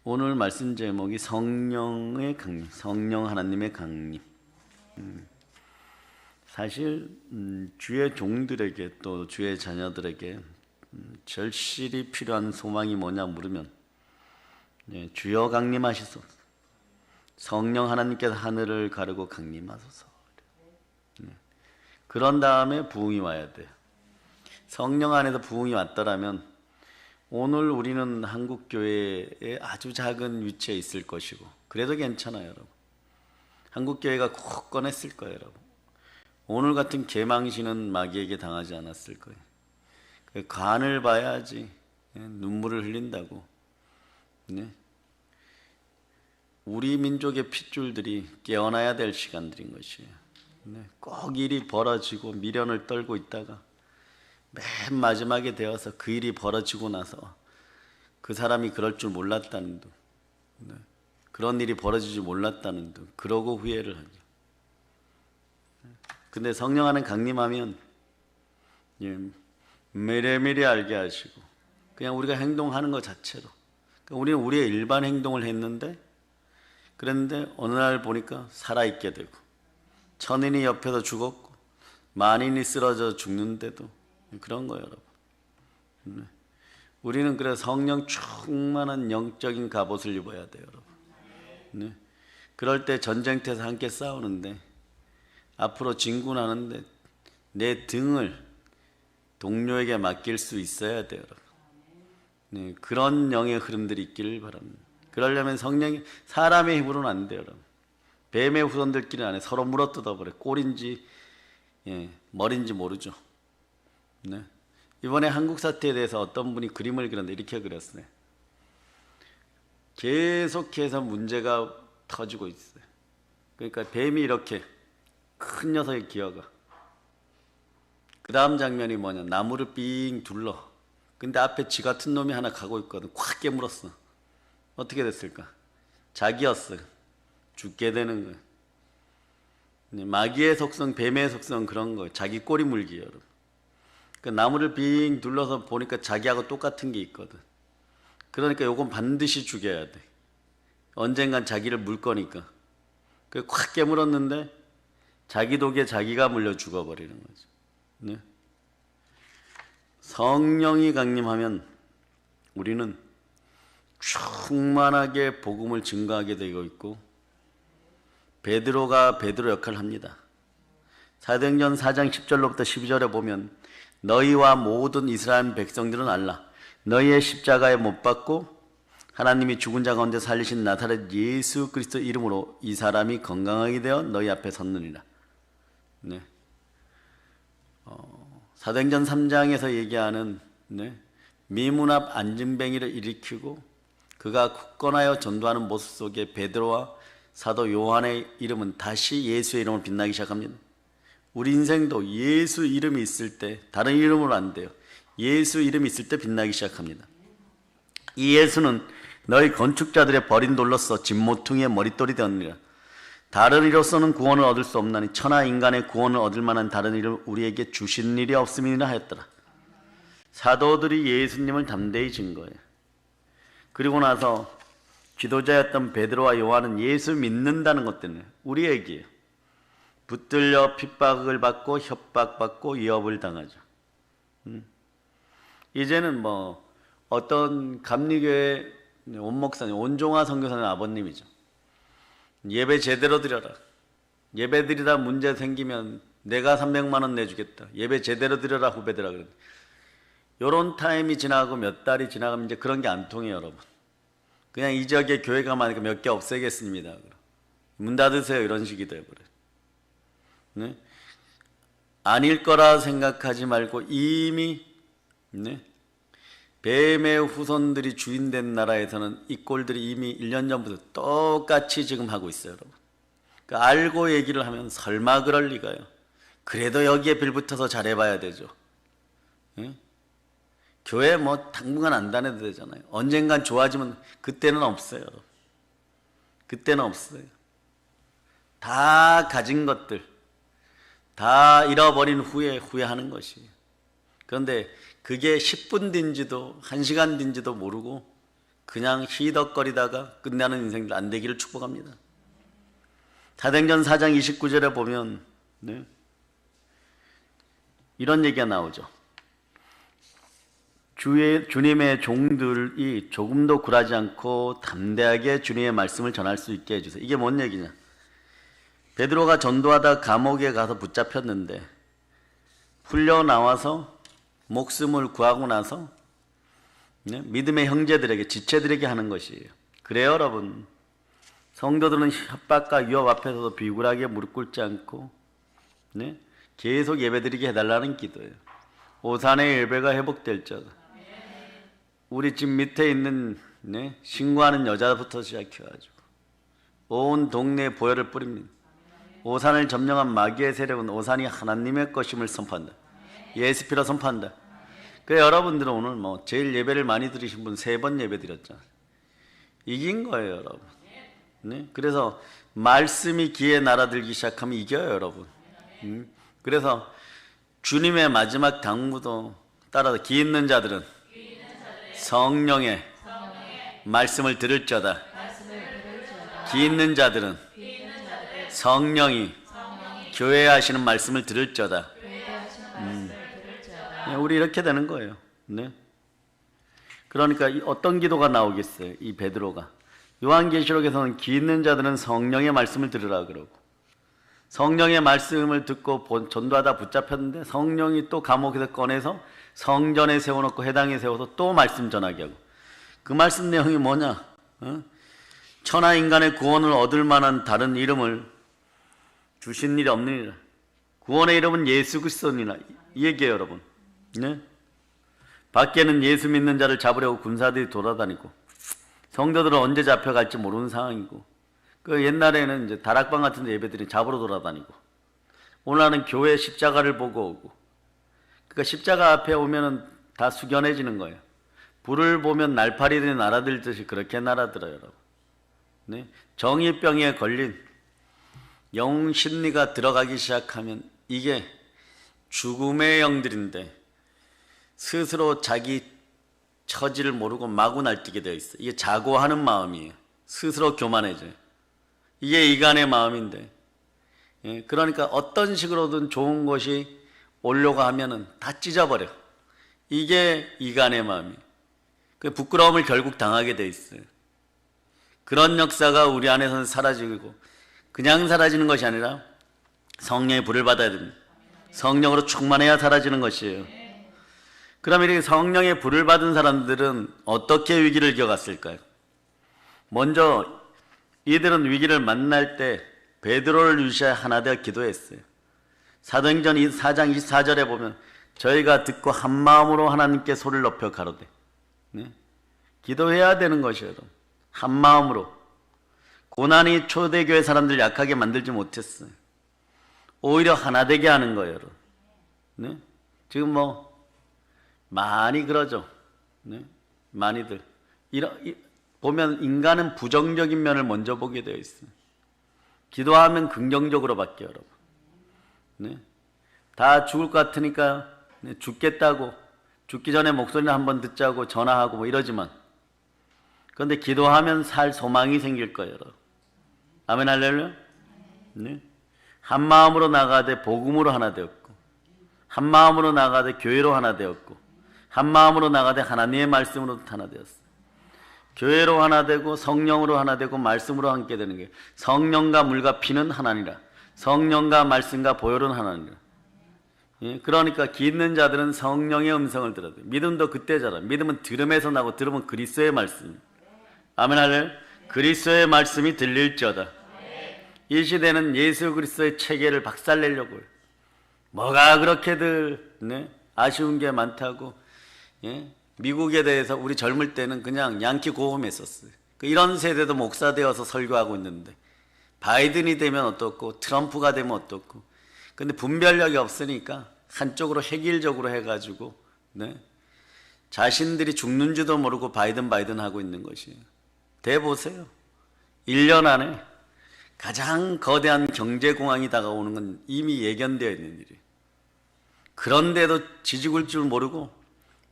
오늘 말씀 제목이 성령의 강림, 성령 하나님의 강림. 사실 주의 종들에게 또 주의 자녀들에게 절실히 필요한 소망이 뭐냐 물으면 주여 강림하시소서, 성령 하나님께서 하늘을 가르고 강림하소서. 그런 다음에 부흥이 와야 돼요. 성령 안에서 부흥이 왔더라면 오늘 우리는 한국교회의 아주 작은 위치에 있을 것이고, 그래도 괜찮아요 여러분. 한국교회가 굳건했을 거예요 여러분. 오늘 같은 개망신은 마귀에게 당하지 않았을 거예요. 간을 봐야지 눈물을 흘린다고. 우리 민족의 핏줄들이 깨어나야 될 시간들인 것이에요. 꼭 일이 벌어지고 미련을 떨고 있다가 맨 마지막에 되어서 그 일이 벌어지고 나서 그 사람이 그럴 줄 몰랐다는 둥, 그런 일이 벌어지지 몰랐다는 둥, 그러고 후회를 하죠. 근데 성령 안에 강림하면 미래미래 알게 하시고 그냥 우리가 행동하는 것 자체로, 그러니까 우리는 우리의 일반 행동을 했는데, 그런데 어느 날 보니까 살아있게 되고, 천인이 옆에서 죽었고 만인이 쓰러져 죽는데도 그런 거예요 여러분. 우리는 그래서 성령 충만한 영적인 갑옷을 입어야 돼요 여러분. 그럴 때 전쟁터에서 함께 싸우는데, 앞으로 진군하는데 내 등을 동료에게 맡길 수 있어야 돼요 여러분. 그런 영의 흐름들이 있기를 바랍니다. 그러려면 성령이 사람의 힘으로는 안 돼요 여러분. 뱀의 후손들끼리 안에 서로 물어뜯어버려. 꼴인지 머리인지 모르죠. 이번에 한국 사태에 대해서 어떤 분이 그림을 그렸는데 이렇게 그렸어요. 계속해서 문제가 터지고 있어요. 그러니까 뱀이 이렇게 큰 녀석의 기어가, 그 다음 장면이 뭐냐, 나무를 삥 둘러. 근데 앞에 쥐 같은 놈이 하나 가고 있거든. 콱 깨물었어. 어떻게 됐을까? 자기였어요. 죽게 되는 거예요. 마귀의 속성, 뱀의 속성 그런 거예요. 자기 꼬리 물기 여러분. 그 나무를 빙 둘러서 보니까 자기하고 똑같은 게 있거든. 그러니까 요건 반드시 죽여야 돼. 언젠간 자기를 물 거니까. 그 콱 깨물었는데 자기 독에 자기가 물려 죽어버리는 거죠. 성령이 강림하면 우리는 충만하게 복음을 증거하게 되고 있고, 베드로가 베드로 역할을 합니다. 사도행전 4장 10절로부터 12절에 보면, 너희와 모든 이스라엘 백성들은 알라. 너희의 십자가에 못 박고 하나님이 죽은 자 가운데 살리신 나사렛 예수 그리스도 이름으로 이 사람이 건강하게 되어 너희 앞에 섰느니라. 사도행전 3장에서 얘기하는 미문 앞 안진뱅이를 일으키고 그가 굳건하여 전도하는 모습 속에 베드로와 사도 요한의 이름은 다시 예수의 이름으로 빛나기 시작합니다. 우리 인생도 예수 이름이 있을 때 다른 이름으로 안 돼요. 예수 이름이 있을 때 빛나기 시작합니다. 이 예수는 너희 건축자들의 버린 돌로서 진모퉁이의 머릿돌이 되었느니라. 다른 이로서는 구원을 얻을 수 없나니 천하 인간의 구원을 얻을 만한 다른 일을 우리에게 주신 일이 없음이니라 하였더라. 사도들이 예수님을 담대히 증거해요. 그리고 나서 지도자였던 베드로와 요한은 예수 믿는다는 것 때문에 우리 얘기예요. 붙들려 핍박을 받고 협박받고 위협을 당하죠. 이제는 뭐 어떤 감리교회 원목사님, 온종화 선교사님 아버님이죠. 예배 제대로 드려라. 예배 드리다 문제 생기면 내가 300만 원 내주겠다. 예배 제대로 드려라 후배들아. 요런 타임이 지나고 몇 달이 지나가면 이제 그런 게 안 통해요 여러분. 그냥 이 지역에 교회가 많으니까 몇 개 없애겠습니다. 문 닫으세요 이런 식이 돼버려요. 아닐 거라 생각하지 말고 이미 뱀의 후손들이 주인된 나라에서는 이 꼴들이 이미 1년 전부터 똑같이 지금 하고 있어요 여러분. 그러니까 알고 얘기를 하면 설마 그럴 리가요. 그래도 여기에 빌붙어서 잘해봐야 되죠. 교회 뭐 당분간 안 다녀도 되잖아요. 언젠간 좋아지면 그때는 없어요 여러분. 그때는 없어요. 다 가진 것들 다 잃어버린 후에 후회하는 것이에요. 그런데 그게 10분 뒤인지도 1시간 뒤인지도 모르고 그냥 희덕거리다가 끝나는 인생들 안 되기를 축복합니다. 사도행전 4장 29절에 보면 네, 이런 얘기가 나오죠. 주님의 종들이 조금도 굴하지 않고 담대하게 주님의 말씀을 전할 수 있게 해주세요. 이게 뭔 얘기냐? 베드로가 전도하다 감옥에 가서 붙잡혔는데 풀려 나와서 목숨을 구하고 나서 믿음의 형제들에게, 지체들에게 하는 것이에요. 그래요, 여러분. 성도들은 협박과 위협 앞에서도 비굴하게 무릎 꿇지 않고 계속 예배드리게 해달라는 기도예요. 오산의 예배가 회복될지어다. 우리 집 밑에 있는 신고하는 여자부터 시작해가지고 온 동네에 보혈을 뿌립니다. 오산을 점령한 마귀의 세력은 오산이 하나님의 것임을 선포한다. 예수 피로 선포한다. 그래, 여러분들은 오늘 제일 예배를 많이 드리신 분 3번 예배 드렸잖아요. 이긴 거예요, 여러분. 네? 그래서 말씀이 귀에 날아들기 시작하면 이겨요, 여러분. 그래서 주님의 마지막 당부도 따라서 귀 있는 자들은 성령의 말씀을 들을지어다. 귀 있는 자들은 성령이 교회에 하시는 말씀을 들을지어다. 우리 이렇게 되는 거예요. 네. 그러니까 어떤 기도가 나오겠어요? 이 베드로가 요한계시록에서는 귀 있는 자들은 성령의 말씀을 들으라 그러고, 성령의 말씀을 듣고 전도하다 붙잡혔는데 성령이 또 감옥에서 꺼내서 성전에 세워놓고 회당에 세워서 또 말씀 전하게 하고, 그 말씀 내용이 뭐냐? 천하 인간의 구원을 얻을 만한 다른 이름을 주신 일이 없느니라. 구원의 이름은 예수 그리스도니라. 이 얘기예요, 여러분. 네? 밖에는 예수 믿는 자를 잡으려고 군사들이 돌아다니고 성도들은 언제 잡혀갈지 모르는 상황이고, 그 옛날에는 이제 다락방 같은 데 예배들이 잡으러 돌아다니고, 오늘은 교회 십자가를 보고 오고, 그러니까 십자가 앞에 오면은 다 숙연해지는 거예요. 불을 보면 날파리들이 날아들듯이 그렇게 날아들어요, 여러분. 네? 정의병에 걸린 영 심리가 들어가기 시작하면 이게 죽음의 영들인데 스스로 자기 처지를 모르고 마구 날뛰게 되어 있어요. 이게 자고하는 마음이에요. 스스로 교만해져요. 이게 이간의 마음인데, 그러니까 어떤 식으로든 좋은 것이 오려고 하면은 다 찢어버려. 이게 이간의 마음이에요. 그 부끄러움을 결국 당하게 돼 있어요. 그런 역사가 우리 안에서는 사라지고, 그냥 사라지는 것이 아니라 성령의 불을 받아야 됩니다. 성령으로 충만해야 사라지는 것이에요. 그러면 이렇게 성령의 불을 받은 사람들은 어떻게 위기를 이겨갔을까요? 먼저 이들은 위기를 만날 때 베드로를 위시하여 하나 되어 기도했어요. 사도행전 4장 24절에 보면 저희가 듣고 한 마음으로 하나님께 소리를 높여 가로되, 기도해야 되는 것이에요, 여러분. 한 마음으로. 고난이 초대교회 사람들 약하게 만들지 못했어요. 오히려 하나 되게 하는 거예요, 여러분. 지금 많이 그러죠. 많이들. 보면 인간은 부정적인 면을 먼저 보게 되어 있어요. 기도하면 긍정적으로 바뀌어요, 여러분. 다 죽을 것 같으니까 죽겠다고, 죽기 전에 목소리나 한번 듣자고 전화하고 이러지만, 그런데 기도하면 살 소망이 생길 거예요, 여러분. 아멘, 할렐루야. 한 마음으로 나가되 복음으로 하나 되었고, 한 마음으로 나가되 교회로 하나 되었고, 한 마음으로 나가되 하나님의 말씀으로 하나 되었어요. 교회로 하나 되고 성령으로 하나 되고 말씀으로 함께 되는 게, 성령과 물과 피는 하나니라. 성령과 말씀과 보혈은 하나니라. 그러니까 귀 있는 자들은 성령의 음성을 들어야 돼요. 믿음도 그때잖아. 믿음은 들음에서 나고 들음은 그리스도의 말씀. 아멘, 할렐루야. 그리스도의 말씀이 들릴지어다. 이 시대는 예수 그리스도의 체계를 박살내려고 해요. 뭐가 그렇게들 아쉬운 게 많다고. 미국에 대해서 우리 젊을 때는 그냥 양키 고음했었어요. 이런 세대도 목사 되어서 설교하고 있는데, 바이든이 되면 어떻고 트럼프가 되면 어떻고, 근데 분별력이 없으니까 한쪽으로 획일적으로 해가지고 자신들이 죽는 줄도 모르고 바이든 하고 있는 것이에요. 대보세요. 1년 안에 가장 거대한 경제공황이 다가오는 건 이미 예견되어 있는 일이에요. 그런데도 지지굴 줄 모르고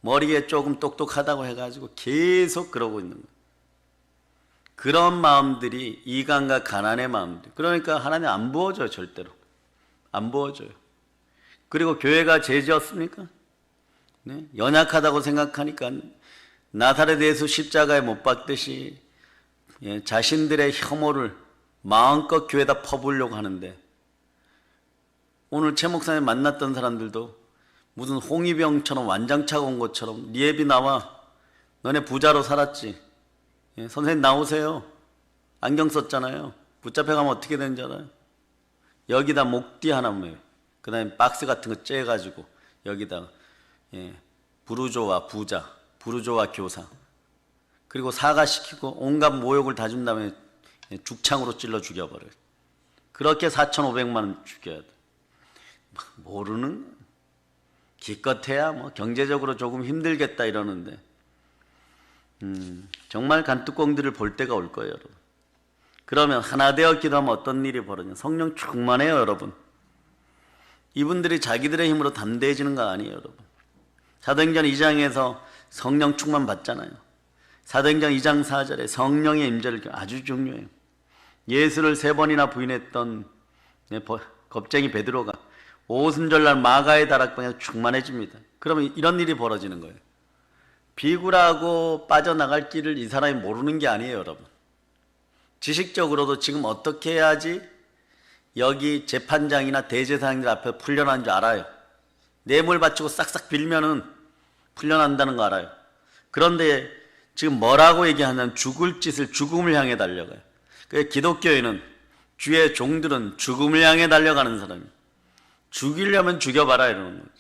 머리에 조금 똑똑하다고 해가지고 계속 그러고 있는 거예요. 그런 마음들이 이간과 가난의 마음들. 그러니까 하나님 안 부어줘요. 절대로 안 부어줘요. 그리고 교회가 죄 지었습니까? 네? 연약하다고 생각하니까 나사렛 예수 십자가에 못 박듯이 자신들의 혐오를 마음껏 교회에다 퍼부으려고 하는데, 오늘 최 목사님 만났던 사람들도 무슨 홍위병처럼 완장차가 온 것처럼 니에비 나와, 너네 부자로 살았지, 선생님 나오세요, 안경 썼잖아요, 붙잡혀가면 어떻게 되는 줄 알아요? 여기다 목뒤 하나 매요. 그 다음에 박스 같은 거 째가지고 여기다가 부르조와 부자, 부르조와 교사, 그리고 사과시키고 온갖 모욕을 다 준 다음에 죽창으로 찔러 죽여버려요. 그렇게 4,500만 원 죽여야 돼. 모르는, 기껏해야 뭐 경제적으로 조금 힘들겠다 이러는데 정말 간뚜껑들을 볼 때가 올 거예요, 여러분. 그러면 하나 되어 기도하면 어떤 일이 벌어지냐? 성령 충만해요, 여러분. 이분들이 자기들의 힘으로 담대해지는 거 아니에요, 여러분. 사도행전 2장에서 성령 충만 받잖아요. 사도행전 2장 4절에 성령의 임재를, 아주 중요해요. 예수를 3번이나 부인했던 겁쟁이 베드로가 오순절날 마가의 다락방에서 충만해집니다. 그러면 이런 일이 벌어지는 거예요. 비굴하고 빠져나갈 길을 이 사람이 모르는 게 아니에요, 여러분. 지식적으로도 지금 어떻게 해야지 여기 재판장이나 대제사장들 앞에 풀려나는 줄 알아요. 뇌물 바치고 싹싹 빌면은 풀려난다는 거 알아요. 그런데 지금 뭐라고 얘기하냐면 죽을 짓을, 죽음을 향해 달려가요. 그래서 기독교인은, 주의 종들은 죽음을 향해 달려가는 사람이에요. 죽이려면 죽여봐라 이러는 거죠.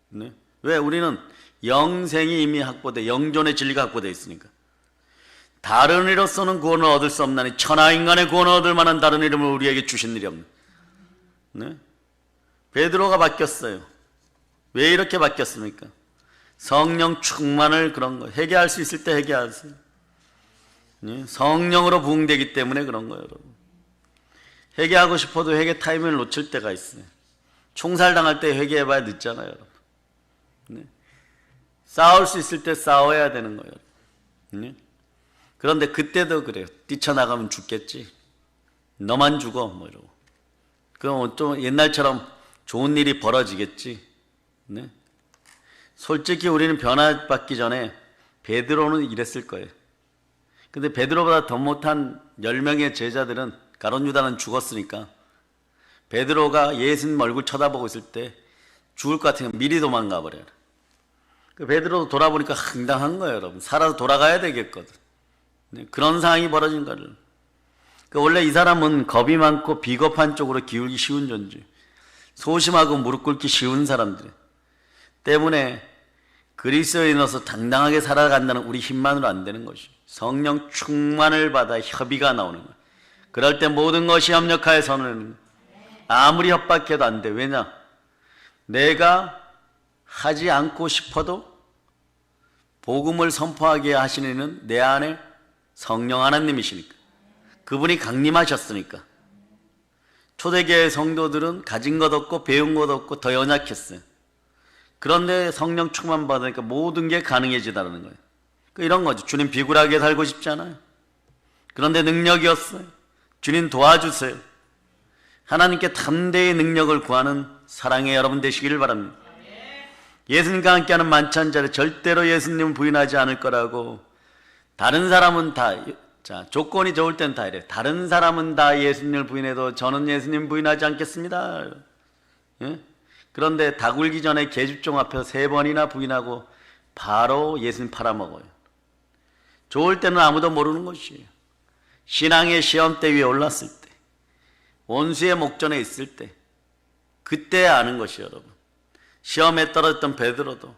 네? 왜? 우리는 영생이 이미 확보돼, 영존의 진리가 확보되어 있으니까. 다른 이로서는 구원을 얻을 수 없나니 천하인간의 구원을 얻을 만한 다른 이름을 우리에게 주신 일이 없네. 네? 베드로가 바뀌었어요. 왜 이렇게 바뀌었습니까? 성령 충만을, 그런 거 회개할 수 있을 때 회개하세요. 네? 성령으로 부흥되기 때문에 그런 거예요, 여러분. 회개하고 싶어도 회개 타이밍을 놓칠 때가 있어요. 총살당할 때 회개해봐야 늦잖아요, 여러분. 네? 싸울 수 있을 때 싸워야 되는 거예요. 네? 그런데 그때도 그래요. 뛰쳐나가면 죽겠지. 너만 죽어, 뭐 이러고. 그럼 좀 옛날처럼 좋은 일이 벌어지겠지. 네? 솔직히 우리는 변화받기 전에 베드로는 이랬을 거예요. 근데 베드로보다 더 못한 10명의 제자들은, 가룟 유다는 죽었으니까 베드로가 예수님 얼굴 쳐다보고 있을 때 죽을 것 같으면 미리 도망가 버려요. 그 베드로도 돌아보니까 황당한 거예요, 여러분. 살아서 돌아가야 되겠거든. 네, 그런 상황이 벌어진 거를. 원래 이 사람은 겁이 많고 비겁한 쪽으로 기울기 쉬운 존재, 소심하고 무릎 꿇기 쉬운 사람들 때문에 그리스도인으로서 당당하게 살아간다는 우리 힘만으로 안 되는 것이, 성령 충만을 받아 협의가 나오는 거예요. 그럴 때 모든 것이 협력하여 선을, 아무리 협박해도 안 돼. 왜냐? 내가 하지 않고 싶어도 복음을 선포하게 하시는 이는 내 안에 성령 하나님이시니까, 그분이 강림하셨으니까. 초대교회 성도들은 가진 것 없고 배운 것 없고 더 연약했어요. 그런데 성령 충만 받으니까 모든 게 가능해지다는 거예요. 이런 거죠. 주님 비굴하게 살고 싶지 않아요. 그런데 능력이 없어요. 주님 도와주세요. 하나님께 담대히 능력을 구하는 사랑의 여러분 되시기를 바랍니다. 예수님과 함께하는 만찬자를 절대로 예수님을 부인하지 않을 거라고. 다른 사람은 다, 자, 조건이 좋을 땐 다 이래. 다른 사람은 다 예수님을 부인해도 저는 예수님 부인하지 않겠습니다. 예? 그런데 다 굴기 전에 계집종 앞에서 3번이나 부인하고 바로 예수님 팔아먹어요. 좋을 때는 아무도 모르는 것이에요. 신앙의 시험대 위에 올랐을 때, 원수의 목전에 있을 때, 그때 아는 것이에요, 여러분. 시험에 떨어졌던 베드로도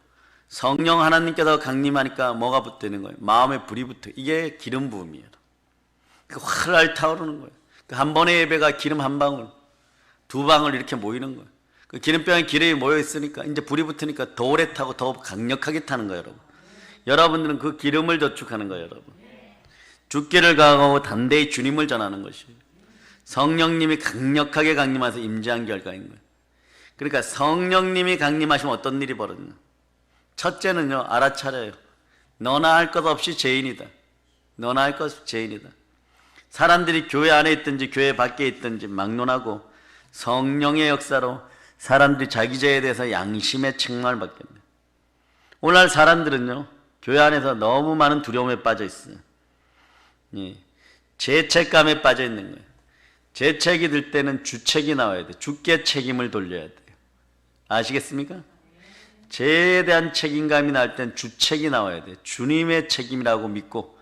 성령 하나님께서 강림하니까 뭐가 붙는 거예요? 마음에 불이 붙어요. 이게 기름 부음이에요. 활활 타오르는 거예요. 한 번의 예배가 기름 한 방울, 2방울 이렇게 모이는 거예요. 그 기름병에 기름이 모여 있으니까 이제 불이 붙으니까 더 오래 타고 더 강력하게 타는 거예요, 여러분. 여러분들은 그 기름을 저축하는 거예요, 여러분. 죽기를 각오하고 담대히 주님을 전하는 것이에요. 성령님이 강력하게 강림하셔서 임재한 결과인 거예요. 그러니까 성령님이 강림하시면 어떤 일이 벌어지냐? 첫째는요, 알아차려요. 너나 할 것 없이 죄인이다. 너나 할 것 없이 죄인이다. 사람들이 교회 안에 있든지 교회 밖에 있든지 막론하고 성령의 역사로 사람들이 자기 죄에 대해서 양심의 책망을 받게 됩니다. 오늘날 사람들은요, 교회 안에서 너무 많은 두려움에 빠져 있어요. 예, 죄책감에 빠져 있는 거예요. 죄책이 들 때는 주책이 나와야 돼. 주께 책임을 돌려야 돼요. 아시겠습니까? 죄에 대한 책임감이 나올 땐 주책이 나와야 돼요. 주님의 책임이라고 믿고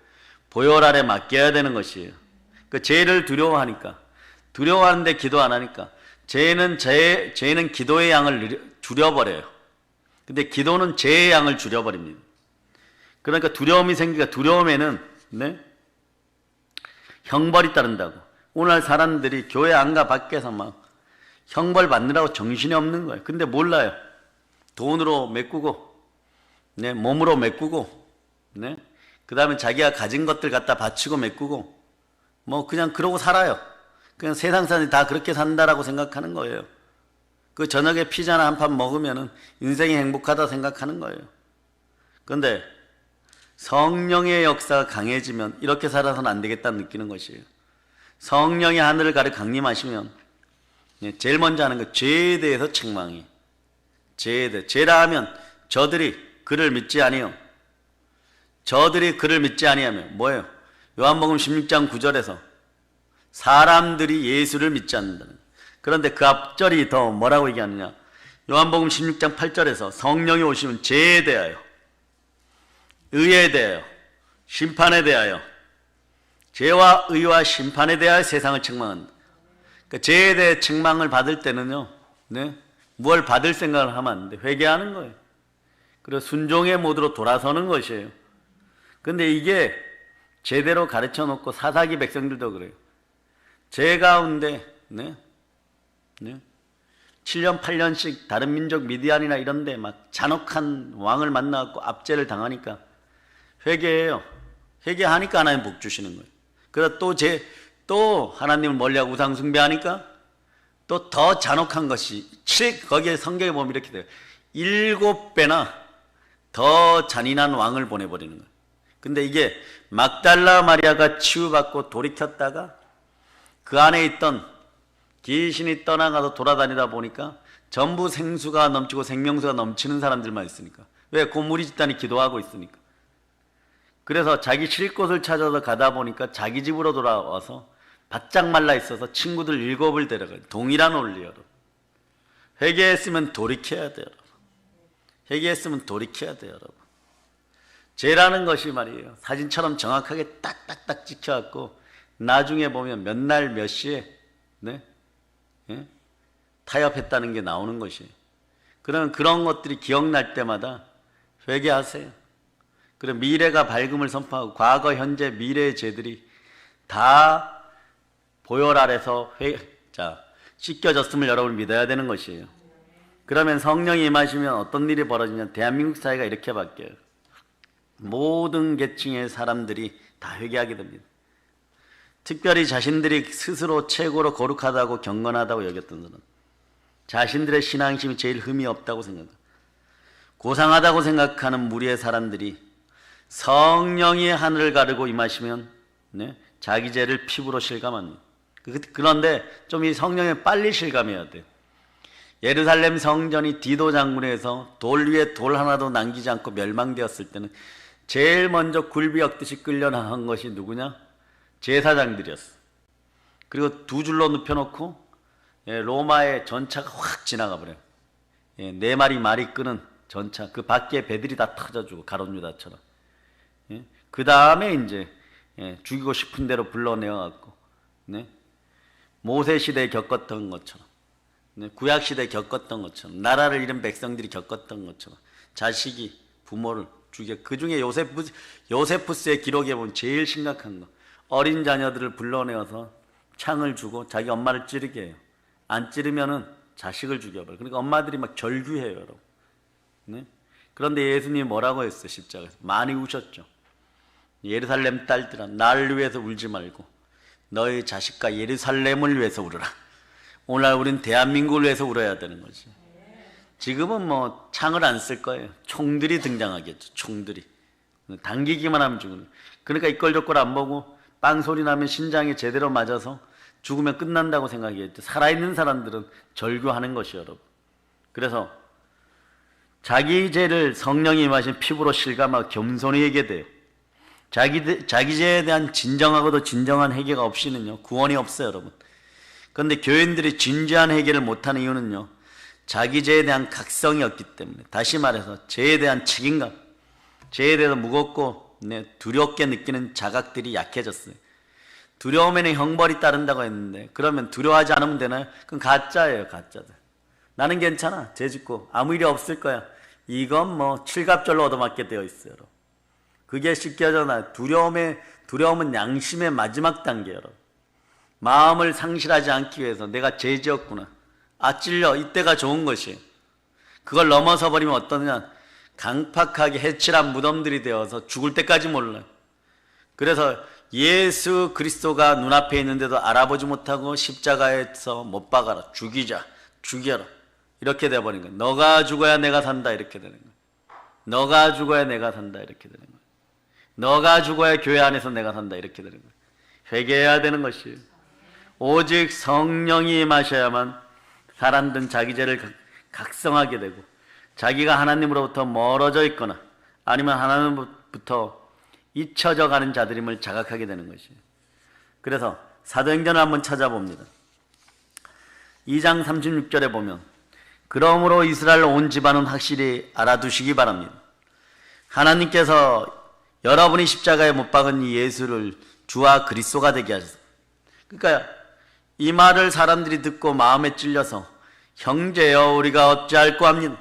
보혈 아래 맡겨야 되는 것이에요. 그 죄를 두려워하는데 기도 안 하니까 죄는 기도의 양을 줄여버려요. 근데 기도는 죄의 양을 줄여버립니다. 그러니까 두려움이 생기니까 두려움에는 형벌이 따른다고. 오늘 사람들이 교회 안가 밖에서 막 형벌 받느라고 정신이 없는 거예요. 근데 몰라요. 돈으로 메꾸고, 몸으로 메꾸고, 그 다음에 자기가 가진 것들 갖다 바치고 메꾸고, 뭐 그냥 그러고 살아요. 그냥 세상 사람이 다 그렇게 산다라고 생각하는 거예요. 그 저녁에 피자나 한 판 먹으면은 인생이 행복하다 생각하는 거예요. 그런데 성령의 역사가 강해지면 이렇게 살아서는 안 되겠다는 느끼는 것이에요. 성령의 하늘을 가르 강림하시면 제일 먼저 하는 거 죄에 대해서 책망이. 죄라 하면 저들이 그를 믿지 아니요. 저들이 그를 믿지 아니하면 뭐예요? 요한복음 16장 9절에서 사람들이 예수를 믿지 않는다는. 그런데 그 앞절이 더 뭐라고 얘기하느냐? 요한복음 16장 8절에서 성령이 오시면 죄에 대하여, 의에 대하여, 심판에 대하여, 죄와 의와 심판에 대하여 세상을 책망한다. 그러니까 죄에 대해 책망을 받을 때는요, 무엇을 받을 생각을 하면 안 돼. 회개하는 거예요. 그리고 순종의 모드로 돌아서는 것이에요. 근데 이게 제대로 가르쳐 놓고 사사기 백성들도 그래요. 죄 가운데 7년 8년씩 다른 민족 미디안이나 이런 데 막 잔혹한 왕을 만나갖고 압제를 당하니까 회개해요. 회개하니까 하나님 복 주시는 거예요. 그래서 또 하나님을 멀리하고 우상 숭배하니까 또 더 잔혹한 것이 거기에 성경에 보면 이렇게 돼요. 7배나 더 잔인한 왕을 보내버리는 거예요. 근데 이게 막달라 마리아가 치유받고 돌이켰다가 그 안에 있던 귀신이 떠나가서 돌아다니다 보니까 전부 생수가 넘치고 생명수가 넘치는 사람들만 있으니까. 왜? 고무리 집단이 기도하고 있으니까. 그래서 자기 쉴 곳을 찾아서 가다 보니까 자기 집으로 돌아와서 바짝 말라 있어서 친구들 7을 데려가요. 동일한 원리요. 회개했으면 돌이켜야 돼요. 회개했으면 돌이켜야 돼요, 여러분. 죄라는 것이 말이에요. 사진처럼 정확하게 딱딱딱 찍혀갖고 나중에 보면 몇 날 몇 시에 타협했다는 게 나오는 것이에요. 그러면 그런 것들이 기억날 때마다 회개하세요. 그리고 미래가 밝음을 선포하고 과거, 현재, 미래의 죄들이 다 보혈 아래서 씻겨졌음을 여러분 믿어야 되는 것이에요. 그러면 성령이 임하시면 어떤 일이 벌어지냐? 대한민국 사회가 이렇게 바뀌어요. 모든 계층의 사람들이 다 회개하게 됩니다. 특별히 자신들이 스스로 최고로 거룩하다고 경건하다고 여겼던 사람, 자신들의 신앙심이 제일 흠이 없다고 생각합니다. 고상하다고 생각하는 무리의 사람들이 성령이 하늘을 가르고 임하시면 자기 죄를 피부로 실감합니다. 그런데 좀 이 성령에 빨리 실감해야 돼요. 예루살렘 성전이 디도 장군에서 돌 위에 돌 하나도 남기지 않고 멸망되었을 때는 제일 먼저 굴비 엮듯이 끌려나간 것이 누구냐? 제사장들이었어. 그리고 두 줄로 눕혀놓고 로마의 전차가 확 지나가 버려요. 4마리 말이 끄는 전차, 그 밖에 배들이 다 터져주고 가론유다처럼. 그 다음에 이제 죽이고 싶은 대로 불러내어갖고 모세 시대에 겪었던 것처럼, 구약 시대에 겪었던 것처럼, 나라를 잃은 백성들이 겪었던 것처럼 자식이 부모를 죽여. 그 중에 요세푸스의 기록에 보면 제일 심각한 거, 어린 자녀들을 불러내어서 창을 주고 자기 엄마를 찌르게 해요. 안 찌르면은 자식을 죽여버려요. 그러니까 엄마들이 막 절규해요, 여러분. 그런데 예수님이 뭐라고 했어요? 십자가에서 많이 우셨죠. 예루살렘 딸들아, 나를 위해서 울지 말고 너희 자식과 예루살렘을 위해서 울어라. 오늘날 우리는 대한민국을 위해서 울어야 되는 거지. 지금은 뭐 창을 안 쓸 거예요. 총들이 등장하겠죠. 총들이 당기기만 하면 죽는. 그러니까 이꼴저꼴 안 보고 빵 소리 나면 심장에 제대로 맞아서 죽으면 끝난다고 생각했죠. 살아있는 사람들은 절규하는 것이요, 여러분. 그래서 자기 죄를 성령이 임하신 피부로 실감하고 겸손히 회개돼요. 자기 죄에 대한 진정하고도 진정한 회개가 없이는요, 구원이 없어요, 여러분. 그런데 교인들이 진지한 회개를 못하는 이유는요, 자기 죄에 대한 각성이 없기 때문에, 다시 말해서 죄에 대한 책임감, 죄에 대해서 무겁고 두렵게 느끼는 자각들이 약해졌어요. 두려움에는 형벌이 따른다고 했는데, 그러면 두려워하지 않으면 되나요? 그건 가짜예요, 가짜들. 나는 괜찮아, 죄 짓고 아무 일이 없을 거야. 이건 뭐 칠갑절로 얻어맞게 되어 있어요, 여러분. 그게 씻겨져나. 두려움은 양심의 마지막 단계예요, 여러분. 마음을 상실하지 않기 위해서 내가 죄 지었구나, 아 찔려, 이때가 좋은 것이에요. 그걸 넘어서 버리면 어떠냐, 강팍하게 해칠한 무덤들이 되어서 죽을 때까지 몰라요. 그래서 예수 그리스도가 눈앞에 있는데도 알아보지 못하고 십자가에서 못 박아라, 죽이자, 죽여라, 이렇게 돼버린 거예요. 너가 죽어야 내가 산다, 이렇게 되는 거예요. 너가 죽어야 내가 산다, 이렇게 되는 거예요. 너가 죽어야 교회 안에서 내가 산다, 이렇게 되는 거예요. 회개해야 되는 것이에요. 오직 성령이 임하셔야만 사람들은 자기 죄를 각성하게 되고, 자기가 하나님으로부터 멀어져 있거나 아니면 하나님으로부터 잊혀져 가는 자들임을 자각하게 되는 것이에요. 그래서 사도행전을 한번 찾아봅니다. 2장 36절에 보면, 그러므로 이스라엘 온 집안은 확실히 알아두시기 바랍니다. 하나님께서 여러분이 십자가에 못 박은 이 예수를 주와 그리스도가 되게 하셨어요. 그러니까 이 말을 사람들이 듣고 마음에 찔려서, 형제여 우리가 어찌할꼬 합니다.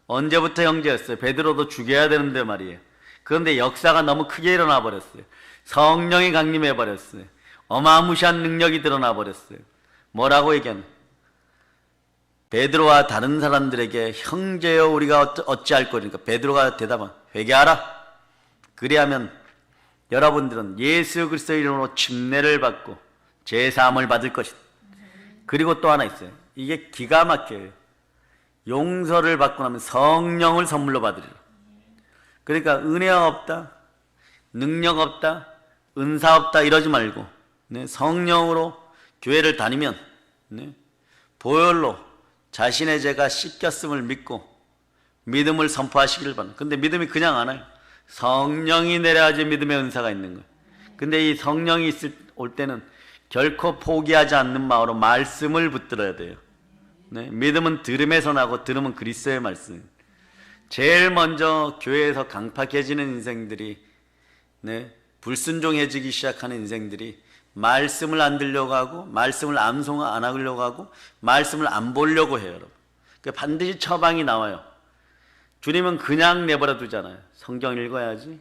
언제부터 형제였어요? 베드로도 죽여야 되는데 말이에요. 그런데 역사가 너무 크게 일어나 버렸어요. 성령이 강림해 버렸어요. 어마무시한 능력이 드러나 버렸어요. 뭐라고 얘기하는? 베드로와 다른 사람들에게 형제여 우리가 어찌할 거니까 베드로가 대답한, 회개하라. 그리하면 여러분들은 예수 그리스도의 이름으로 침례를 받고 제사함을 받을 것이다. 그리고 또 하나 있어요. 이게 기가 막혀요. 용서를 받고 나면 성령을 선물로 받으리라. 그러니까 은혜가 없다, 능력 없다, 은사 없다 이러지 말고 성령으로 교회를 다니면 보혈로 자신의 죄가 씻겼음을 믿고 믿음을 선포하시길 바랍니다. 근데 믿음이 그냥 안 와요. 성령이 내려야지 믿음의 은사가 있는 거예요. 근데 이 성령이 올 때는 결코 포기하지 않는 마음으로 말씀을 붙들어야 돼요. 믿음은 들음에서 나고 들음은 그리스도의 말씀. 제일 먼저 교회에서 강팍해지는 인생들이, 불순종해지기 시작하는 인생들이 말씀을 안 들려고 하고, 말씀을 암송 안 하려고 하고, 말씀을 안 보려고 해요, 여러분. 반드시 처방이 나와요. 주님은 그냥 내버려 두잖아요. 성경 읽어야지,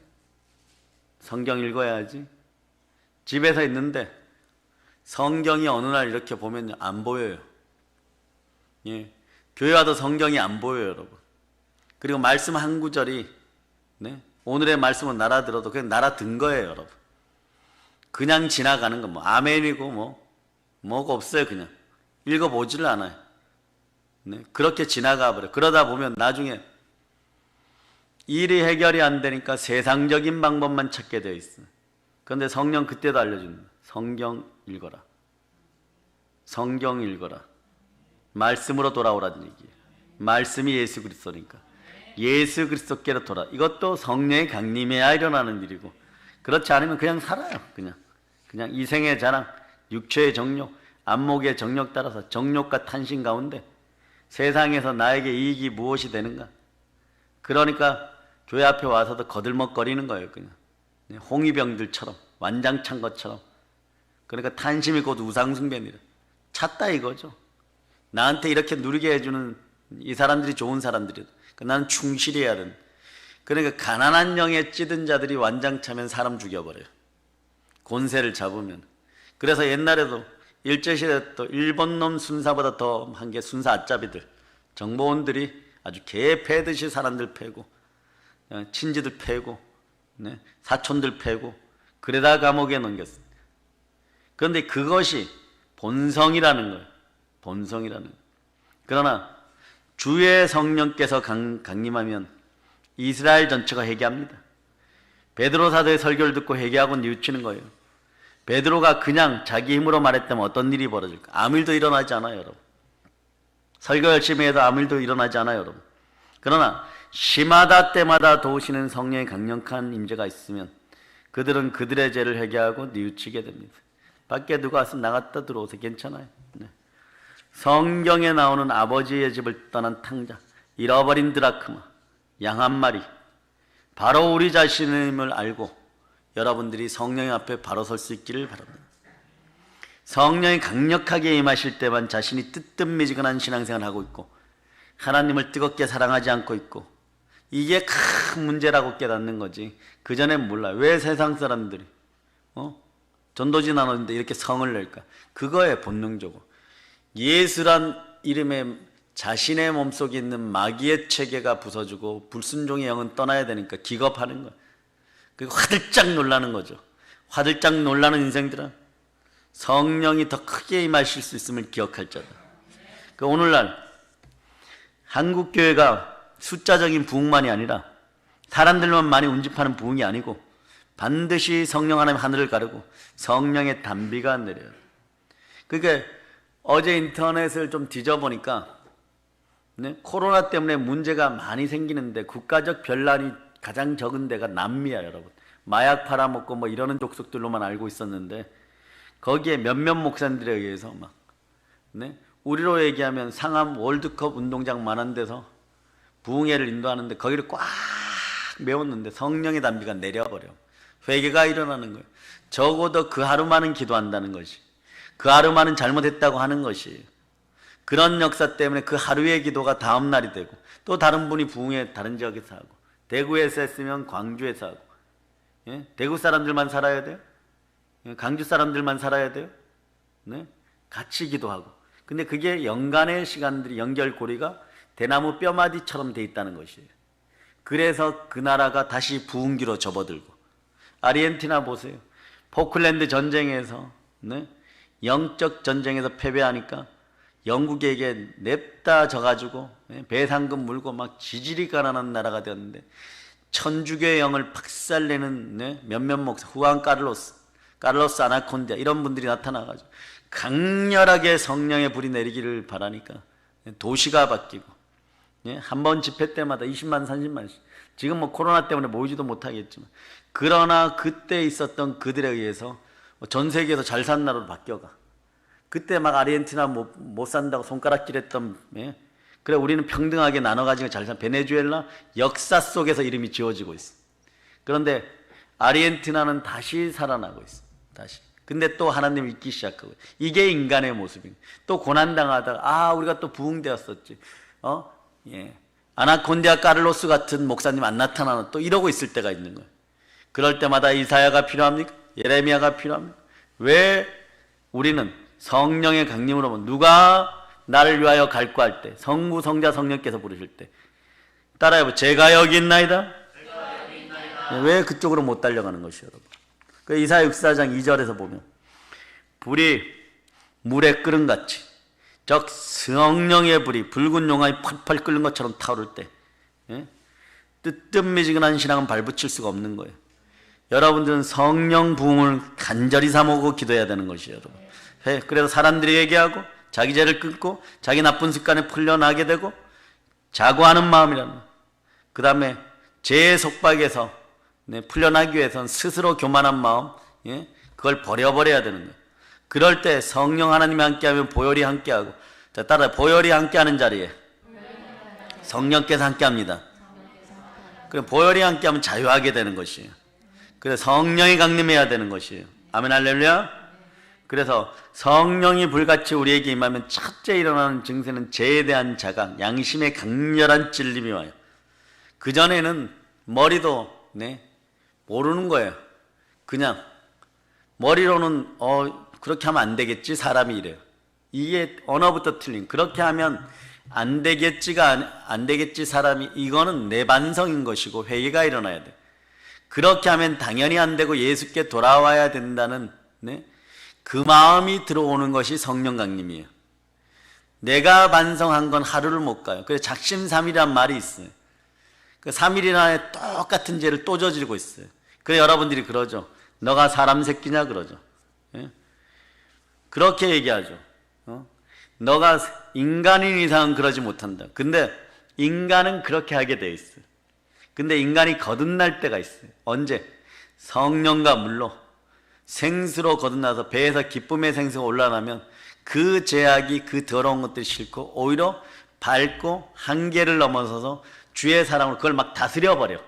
성경 읽어야지. 집에서 있는데 성경이 어느 날 이렇게 보면 안 보여요. 예, 교회 와도 성경이 안 보여요, 여러분. 그리고 말씀 한 구절이 오늘의 말씀은 날아들어도 그냥 날아든 거예요, 여러분. 그냥 지나가는 거, 뭐 아멘이고 뭐가 없어요. 그냥 읽어보지를 않아요. 그렇게 지나가 버려. 그러다 보면 나중에 일이 해결이 안 되니까 세상적인 방법만 찾게 되어 있어요. 그런데 성령 그때도 알려준다. 성경 읽어라. 성경 읽어라. 말씀으로 돌아오라는 얘기예요. 말씀이 예수 그리스도니까 예수 그리스도께로 돌아. 이것도 성령의 강림해야 일어나는 일이고, 그렇지 않으면 그냥 살아요. 그냥 이생의 자랑, 육체의 정욕, 안목의 정욕 따라서 정욕과 탄신 가운데 세상에서 나에게 이익이 무엇이 되는가? 그러니까 교회 앞에 와서도 거들먹거리는 거예요. 그냥 홍위병들처럼, 완장찬 것처럼. 그러니까 탄심이 곧 우상숭배니라. 찾다 이거죠. 나한테 이렇게 누리게 해주는 이 사람들이 좋은 사람들이다. 나는 충실히 해야 된다. 그러니까 가난한 영에 찌든 자들이 완장차면 사람 죽여버려요. 권세를 잡으면. 그래서 옛날에도 일제시대 또 일본 놈 순사보다 더 한 게 순사 아짜비들, 정보원들이 아주 개 패듯이 사람들 패고, 친지들 패고, 사촌들 패고, 그러다 감옥에 넘겼어요. 그런데 그것이 본성이라는 거예요. 본성이라는 거예요. 그러나 주의 성령께서 강림하면 이스라엘 전체가 회개합니다. 베드로 사도의 설교를 듣고 회개하고 뉘우치는 거예요. 베드로가 그냥 자기 힘으로 말했다면 어떤 일이 벌어질까? 아무 일도 일어나지 않아요, 여러분. 설교 열심히 해도 아무 일도 일어나지 않아요, 여러분. 그러나 시마다 때마다 도우시는 성령의 강력한 임재가 있으면 그들은 그들의 죄를 회개하고 뉘우치게 됩니다. 밖에 누가 왔으면 나갔다 들어오세요. 괜찮아요. 네. 성경에 나오는 아버지의 집을 떠난 탕자, 잃어버린 드라크마, 양 한 마리, 바로 우리 자신임을 알고 여러분들이 성령 앞에 바로 설 수 있기를 바랍니다. 성령이 강력하게 임하실 때만 자신이 뜨뜻미지근한 신앙생활을 하고 있고 하나님을 뜨겁게 사랑하지 않고 있고, 이게 큰 문제라고 깨닫는 거지. 그전엔 몰라요. 왜 세상 사람들이 전도지 나눴는데 이렇게 성을 낼까? 그거에 본능적으로 예수란 이름에 자신의 몸속에 있는 마귀의 체계가 부서지고 불순종의 영은 떠나야 되니까 기겁하는 거예요. 그리고 화들짝 놀라는 거죠. 화들짝 놀라는 인생들은 성령이 더 크게 임하실 수 있음을 기억할 자다. 그 오늘날 한국교회가 숫자적인 부흥만이 아니라 사람들만 많이 운집하는 부흥이 아니고 반드시 성령 하나님 하늘을 가르고 성령의 단비가 내려요. 그러니까 어제 인터넷을 좀 뒤져보니까 코로나 때문에 문제가 많이 생기는데 국가적 변란이 가장 적은 데가 남미야, 여러분. 마약 팔아먹고 뭐 이러는 족속들로만 알고 있었는데 거기에 몇몇 목사님들에 의해서 막 우리로 얘기하면 상암 월드컵 운동장만한 데서 부흥회를 인도하는데 거기를 꽉 메웠는데 성령의 단비가 내려버려. 회개가 일어나는 거예요. 적어도 그 하루만은 기도한다는 것이, 그 하루만은 잘못했다고 하는 것이에요. 그런 역사 때문에 그 하루의 기도가 다음 날이 되고, 또 다른 분이 부흥회 다른 지역에서 하고, 대구에서 했으면 광주에서 하고, 대구 사람들만 살아야 돼요? 강주 사람들만 살아야 돼요? 같이 기도하고. 근데 그게 연간의 시간들이 연결고리가 대나무 뼈마디처럼 돼 있다는 것이에요. 그래서 그 나라가 다시 부흥기로 접어들고, 아르헨티나 보세요. 포클랜드 전쟁에서 영적 전쟁에서 패배하니까 영국에게 냅다 져가지고 배상금 물고 막 지질이 가난한 나라가 되었는데, 천주교의 영을 박살내는 몇몇 목사, 후안 카를로스 아나콘디아 이런 분들이 나타나가지고 강렬하게 성령의 불이 내리기를 바라니까 도시가 바뀌고, 한 번 집회 때마다 20만 30만씩, 지금 뭐 코로나 때문에 모이지도 못하겠지만, 그러나 그때 있었던 그들에 의해서 전 세계에서 잘 산 나라로 바뀌어가. 그때 막 아르헨티나 못 산다고 손가락질했던, 그래 우리는 평등하게 나눠가지고 잘 산 베네수엘라 역사 속에서 이름이 지워지고 있어. 그런데 아르헨티나는 다시 살아나고 있어. 다시. 근데 또 하나님을 잊기 시작하고, 이게 인간의 모습입니다. 또 고난당하다가 우리가 또 부흥되었었지. 아나콘디아 카를로스 같은 목사님 안 나타나는, 또 이러고 있을 때가 있는 거예요. 그럴 때마다 이사야가 필요합니까? 예레미야가 필요합니까? 왜 우리는 성령의 강림으로, 누가 나를 위하여 갈구할 때, 성부 성자 성령께서 부르실 때 따라해보. 제가 여기 있나이다. 왜 그쪽으로 못 달려가는 것이요, 여러분? 그 이사야 64장 2절에서 보면 불이 물에 끓은 같이, 즉 성령의 불이 붉은 용암이 펄펄 끓는 것처럼 타오를 때 뜨뜻미지근한 신앙은 발붙일 수가 없는 거예요. 여러분들은 성령 부흥을 간절히 사모고 기도해야 되는 것이에요, 여러분. 그래서 사람들이 얘기하고 자기 죄를 끊고 자기 나쁜 습관에 풀려나게 되고 자고하는 마음이라는, 그 다음에 죄의 속박에서 풀려나기 위해서는 스스로 교만한 마음, 그걸 버려버려야 되는 거예요. 그럴 때 성령 하나님이 함께하면 보혈이 함께하고, 자 따라, 보혈이 함께하는 자리에 성령께서 함께합니다. 그럼 보혈이 함께하면 자유하게 되는 것이에요. 그래서 성령이 강림해야 되는 것이에요. 아멘 할렐루야. 그래서 성령이 불같이 우리에게 임하면 첫째 일어나는 증세는 죄에 대한 자각, 양심의 강렬한 찔림이 와요. 그전에는 머리도 모르는 거예요. 그냥 머리로는 그렇게 하면 안 되겠지, 사람이 이래요. 이게 언어부터 틀린, 그렇게 하면 안 되겠지가 안 되겠지 사람이, 이거는 내 반성인 것이고 회개가 일어나야 돼. 그렇게 하면 당연히 안 되고 예수께 돌아와야 된다는 그 마음이 들어오는 것이 성령 강림이에요. 내가 반성한 건 하루를 못 가요. 그래서 작심삼일이란 말이 있어요. 그 3일 안에 똑같은 죄를 또 저지르고 있어요. 그래 여러분들이 그러죠. 너가 사람 새끼냐 그러죠. 그렇게 얘기하죠. 너가 인간인 이상은 그러지 못한다. 근데 인간은 그렇게 하게 돼 있어요. 근데 인간이 거듭날 때가 있어요. 언제? 성령과 물로 생수로 거듭나서 배에서 기쁨의 생수가 올라나면 그 죄악이, 그 더러운 것들이 싫고 오히려 밝고 한계를 넘어서서 주의 사랑으로 그걸 막 다스려버려.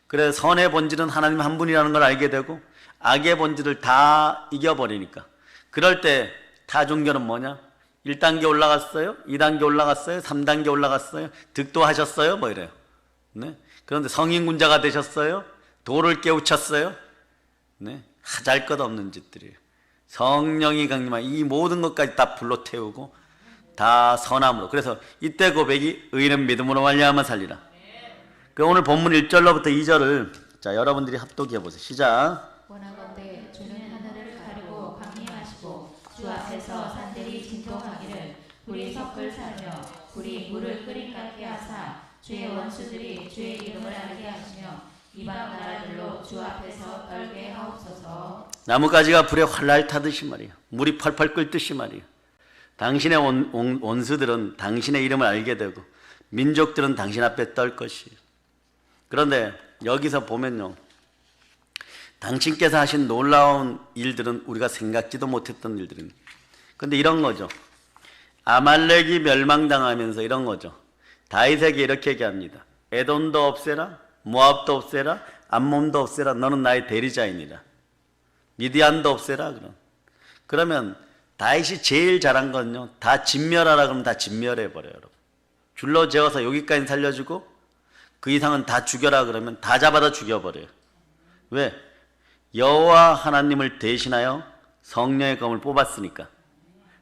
그래서 선의 본질은 하나님 한 분이라는 걸 알게 되고 악의 본질을 다 이겨버리니까. 그럴 때 타종교는 뭐냐? 1단계 올라갔어요? 2단계 올라갔어요? 3단계 올라갔어요? 득도하셨어요? 뭐 이래요. 네? 그런데 성인군자가 되셨어요? 도를 깨우쳤어요? 네? 하잘 것 없는 짓들이에요. 성령이 강림한 이 모든 것까지 다 불로 태우고 다 선함으로. 그래서 이때 고백이 의인은 믿음으로 말미암아 살리라. 그 오늘 본문 1절로부터 2절을 자 여러분들이 합독해 보세요. 시작. 원하건대 주는 하늘을 가르고 강림하시고 주 앞에서 산들이 진동하기를 불이 섞을 살며 불이 물을 끓인 같게 하사 주의 원수들이 주의 이름을 알게 하시며 이방 나라들로 주 앞에서 떨게 하옵소서. 나뭇가지가 불에 활활 타듯이 말이야. 물이 펄펄 끓듯이 말이야. 당신의 원수들은 당신의 이름을 알게 되고 민족들은 당신 앞에 떨 것이에요. 그런데 여기서 보면요, 당신께서 하신 놀라운 일들은 우리가 생각지도 못했던 일들입니다. 근데 이런 거죠. 아말렉이 멸망당하면서 이런 거죠. 다윗에게 이렇게 얘기합니다. 에돔도 없애라, 모압도 없애라, 암몬도 없애라. 너는 나의 대리자이니라. 미디안도 없애라. 그러면 다윗이 제일 잘한 건요, 다 진멸하라 그러면 다 진멸해버려요. 여러분. 줄로 재워서 여기까지 살려주고 그 이상은 다 죽여라 그러면 다 잡아다 죽여버려요. 왜? 여호와 하나님을 대신하여 성령의 검을 뽑았으니까.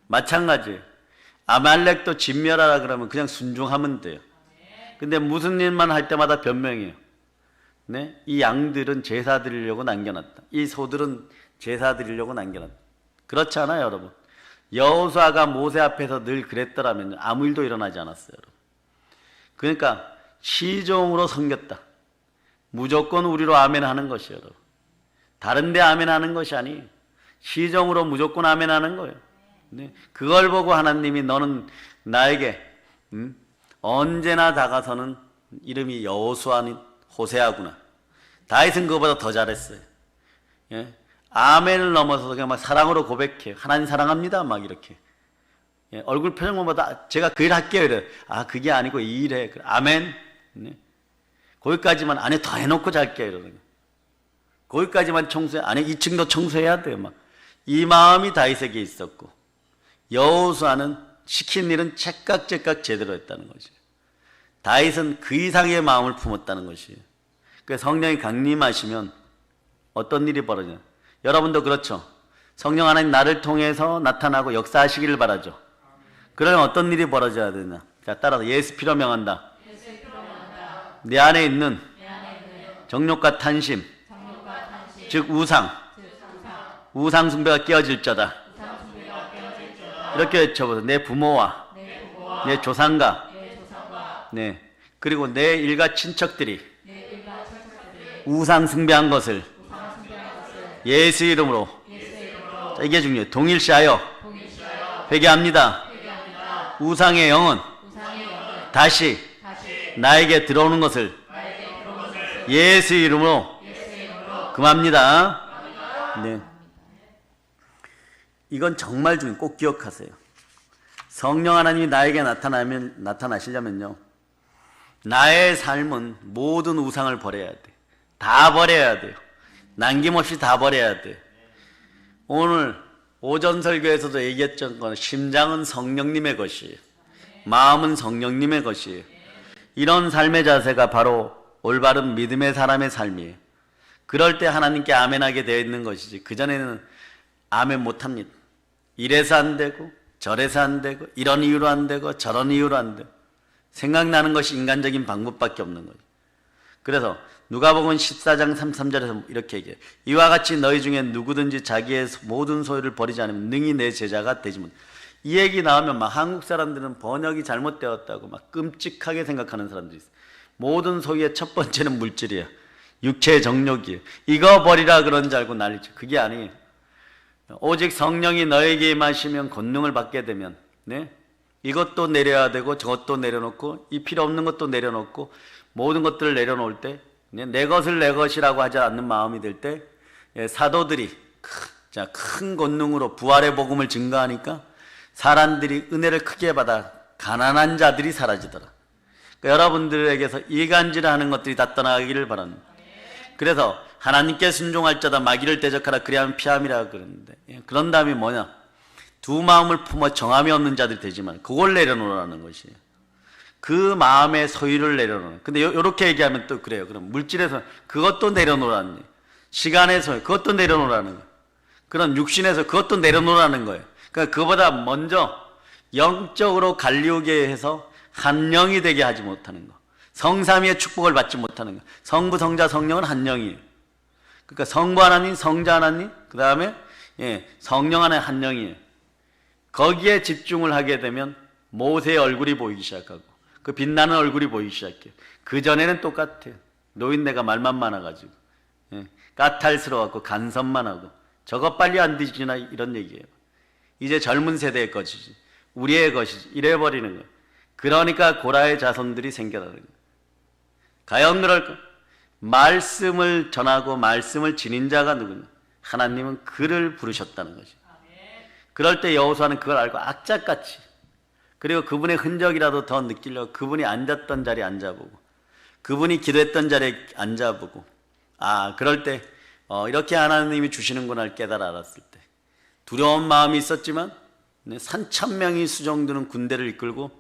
마찬가지예요. 아말렉도 진멸하라 그러면 그냥 순종하면 돼요. 근데 무슨 일만 할 때마다 변명해요. 네? 이 양들은 제사 드리려고 남겨놨다. 이 소들은 제사 드리려고 남겨놨다. 그렇지 않아요, 여러분? 여호수아가 모세 앞에서 늘 그랬더라면 아무 일도 일어나지 않았어요, 여러분. 그러니까 시종으로 섬겼다. 무조건 우리로 아멘 하는 것이에요, 여러분. 다른 데 아멘 하는 것이 아니에요. 시종으로 무조건 아멘 하는 거예요. 네? 그걸 보고 하나님이 너는 나에게 언제나 다가서는 이름이 여호수아는 호세아구나. 다윗은 그거보다 더 잘했어요. 예? 아멘을 넘어서서 그냥 막 사랑으로 고백해요. 하나님 사랑합니다. 막 이렇게. 예? 얼굴 표정만 봐도 제가 그 일 할게요. 이래. 아, 그게 아니고 이 일해. 아멘. 네? 거기까지만 안에 더 해놓고 잘게요. 이러는. 거기까지만 청소해. 안에 2층도 청소해야 돼요. 막. 이 마음이 다윗에게 있었고 여호수아는 시킨 일은 제깍제깍 제대로 했다는 것이에요. 다윗은 그 이상의 마음을 품었다는 것이에요. 그래서 성령이 강림하시면 어떤 일이 벌어져요? 여러분도 그렇죠. 성령 하나님 나를 통해서 나타나고 역사하시기를 바라죠. 그러면 어떤 일이 벌어져야 되냐? 자, 따라서 예수 피로 명한다. 내 안에 있는 정욕과 탄심, 즉 우상 숭배가 깨어질 자다. 이렇게 외쳐보세요. 내 부모와 내 조상과 네, 그리고 내 일가 친척들이 우상 숭배한 것을 예수 이름으로 자, 이게 중요해요. 동일시하여 회개합니다. 우상의 영은 다시 나에게 들어오는 것을 예수 이름으로 금합니다. 네. 이건 정말 중요해요. 꼭 기억하세요. 성령 하나님이 나에게 나타나시려면요, 나의 삶은 모든 우상을 버려야 돼. 다 버려야 돼요. 남김없이 다 버려야 돼. 오늘 오전 설교에서도 얘기했던 건 심장은 성령님의 것이에요. 마음은 성령님의 것이에요. 이런 삶의 자세가 바로 올바른 믿음의 사람의 삶이에요. 그럴 때 하나님께 아멘하게 되어 있는 것이지 그전에는 아멘 못합니다. 이래서 안 되고 저래서 안 되고 이런 이유로 안 되고 저런 이유로 안 되고 생각나는 것이 인간적인 방법밖에 없는 거예요. 그래서 누가복음 14장 33절에서 이렇게 얘기해요. 이와 같이 너희 중에 누구든지 자기의 모든 소유를 버리지 않으면 능히 내 제자가 되지 못. 이 얘기 나오면 막 한국 사람들은 번역이 잘못되었다고 막 끔찍하게 생각하는 사람들이 있어요. 모든 소유의 첫 번째는 물질이에요. 육체의 정욕이에요. 이거 버리라 그런 줄 알고 난리죠. 그게 아니에요. 오직 성령이 너에게 임하시면 권능을 받게 되면, 네? 이것도 내려야 되고 저것도 내려놓고 이 필요 없는 것도 내려놓고 모든 것들을 내려놓을 때, 내 것을 내 것이라고 하지 않는 마음이 될 때, 사도들이 큰 권능으로 부활의 복음을 증거하니까 사람들이 은혜를 크게 받아 가난한 자들이 사라지더라. 그러니까 여러분들에게서 이간질하는 것들이 다 떠나기를 바랍니다. 그래서 하나님께 순종할 자다 마귀를 대적하라 그리하면 피함이라 그러는데, 그런 다음에 뭐냐? 두 마음을 품어 정함이 없는 자들이 되지만 그걸 내려놓으라는 것이에요. 그 마음의 소유를 내려놓는. 근데 요렇게 얘기하면 또 그래요. 그럼 물질에서 그것도 내려놓으라는 거예요. 시간의 소유 그것도 내려놓으라는 거예요. 그런 육신에서 그것도 내려놓으라는 거예요. 그러니까 그보다 먼저 영적으로 갈리오게 해서 한 영이 되게 하지 못하는 거. 성삼위의 축복을 받지 못하는 거. 성부, 성자, 성령은 한 영이에요. 그러니까 성부 하나님, 성자 하나님, 그 다음에 성령 하나님 한 영이에요. 거기에 집중을 하게 되면 모세의 얼굴이 보이기 시작하고 그 빛나는 얼굴이 보이기 시작해요. 그 전에는 똑같아요. 노인네가 말만 많아가지고 까탈스러워갖고 간섭만 하고 저거 빨리 안 뒤지나 이런 얘기예요. 이제 젊은 세대의 것이지 우리의 것이지 이래버리는 거예요. 그러니까 고라의 자손들이 생겨나는 거예요. 과연 그럴까? 말씀을 전하고 말씀을 지닌 자가 누구냐? 하나님은 그를 부르셨다는 것이죠. 그럴 때 여호수아는 그걸 알고 악착같이, 그리고 그분의 흔적이라도 더 느끼려고 그분이 앉았던 자리에 앉아보고 그분이 기도했던 자리에 앉아보고, 그럴 때 이렇게 하나님이 주시는구나를 깨달아 알았을 때 두려운 마음이 있었지만 3,000명이 수정되는 군대를 이끌고